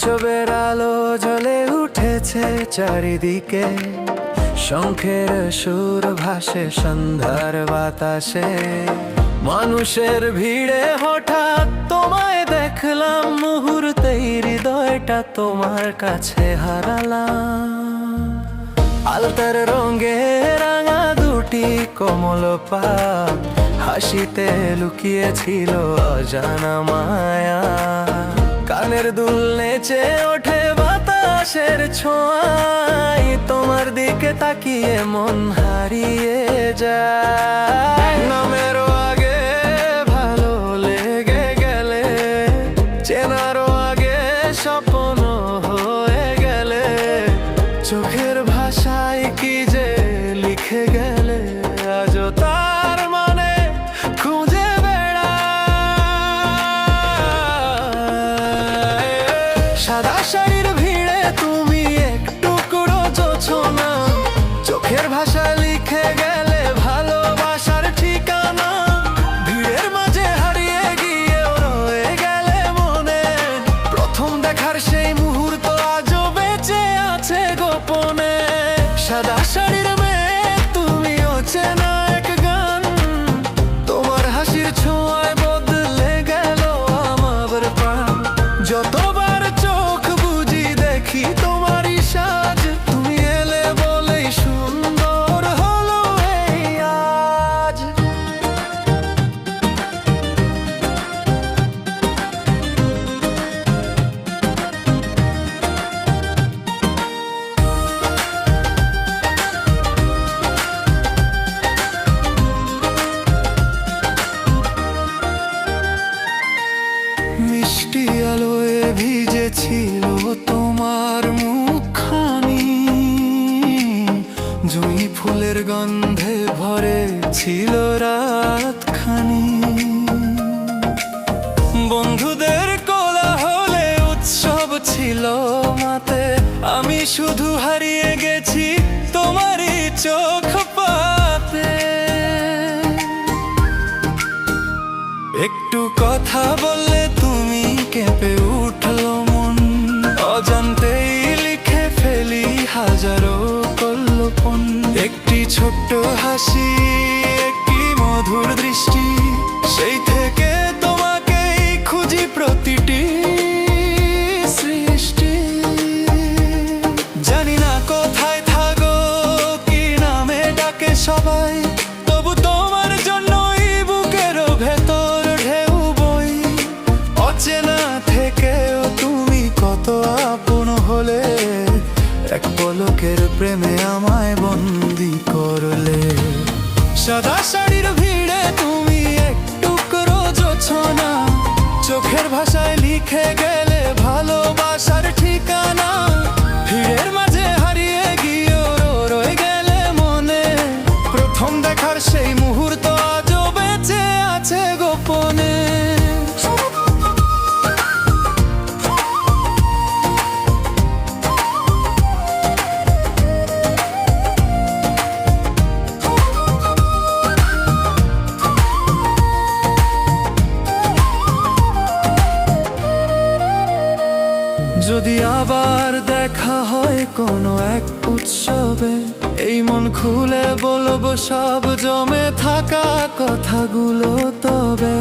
উৎসবের আলো জ্বলে উঠেছে চারিদিকে, শঙ্খের সুর ভাসে সন্ধ্যার বাতাসে। মানুষের ভিড়ে হঠাৎ তোমায় দেখলাম, মুহূর্তেই হৃদয়টা তোমার কাছে হারালাম। আলতার রঙে রাঙা দুটি কোমল পা, হাসিতে লুকিয়েছিল অজানা মায়া। কানের দুল নেচে ওঠে বাতাসের ছোঁয়ায়, তোমার দিকে তাকিয়ে মন হারিয়ে যায়। নামেরও আগে ভালো লেগে গেলে, চেনারও আগে স্বপ্ন হয়ে গেলে, চোখের ভাষায় কি যে লিখে গেলে, আজও তার মানে খুঁজে বেড়াই। সাদা শাড়ির ভিড়ে তুমি একটু টুকরো জোছনা, চোখের ভাষায় লিখে গেলে ভালোবাসার ঠিকানা। ভিড়ের মাঝে হারিয়ে গিয়েও রয়ে গেলে মনে, প্রথম দেখার সেই মুহূর্ত আজও বেঁচে আছে গোপনে। সাদা শাড়ির মেয়ে তুমি অচেনা এক গান, তোমার হাসির ছোঁয়ায় বদলে গেল আমার প্রাণ। যতবার চোখ বুজি দেখি তোমারই সাজ, তুমি এলে বলেই সুন্দর হলো এই আজ। মিষ্টি আলোয় ভিজেছিল তোমার মুখখানি, জুঁই ফুলের গন্ধে ভরে ছিল রাতখানি। বন্ধুদের কোলাহলে উৎসব ছিল মাতে, আমি শুধু হারিয়ে গেছি তোমারই চোখ পাতে। একটু কথা বললে তুমি কেঁপে উঠলো মন, অজান্তেই লিখে ফেলি হাজারো কল্পন। একটি ছোট্ট হাসি, একটি মধুর দৃষ্টি, সেই থেকে তোমাকেই খুঁজি প্রতিটি সৃষ্টি। জানি না কোথায় থাকো, কি নামে ডাকে সবাই, তবু তোমার জন্যই বুকের ভেতর ঢেউ বই। অচেনা থেকেও তুমি কত আপন হলে, এক পলকের প্রেমে আমায় বন্দি করলে। সাদা শাড়ির ভিড়ে তুমি একটু টুকরো জোছনা, চোখের ভাষায় লিখে গেলে ভালোবাসার ঠিকানা। ভিড়ের মাঝে হারিয়ে গিয়েও রয়ে গেলে মনে, প্রথম দেখার সেই মুহূর্ত আজও বেঁচে আছে গোপনে। যদি আবার দেখা হয় কোনো এক উৎসবে, এই মন খুলে বলবো সব জমে থাকা কথাগুলো তবে।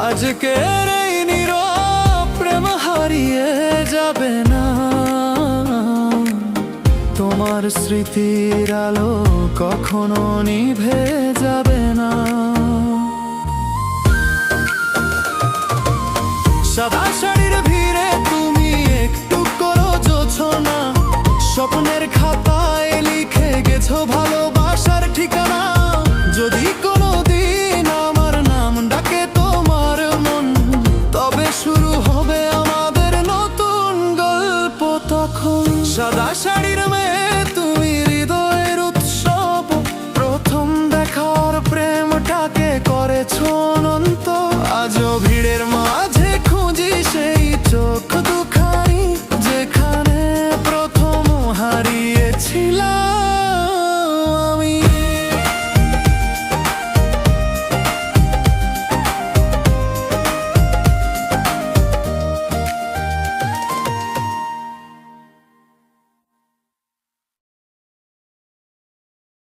আজকের এই নীরব প্রেম হারিয়ে যাবে না, তোমার স্মৃতির আলো কখনো নিভে যাবে না। সাদা শাড়ির ভিড়ে তুমি একটু করো জোছনা, স্বপ্নের খাতায় লিখে গেছো ভালোবাসার ঠিকানা। যদি কোনোদিন আমার নাম ডাকে তোমার মন, তবে শুরু হবে আমাদের নতুন গল্প তখন। সাদা শাড়ির মেয়ে তুমি হৃদয়ের উৎসব, প্রথম দেখার প্রেমটাকে করেছো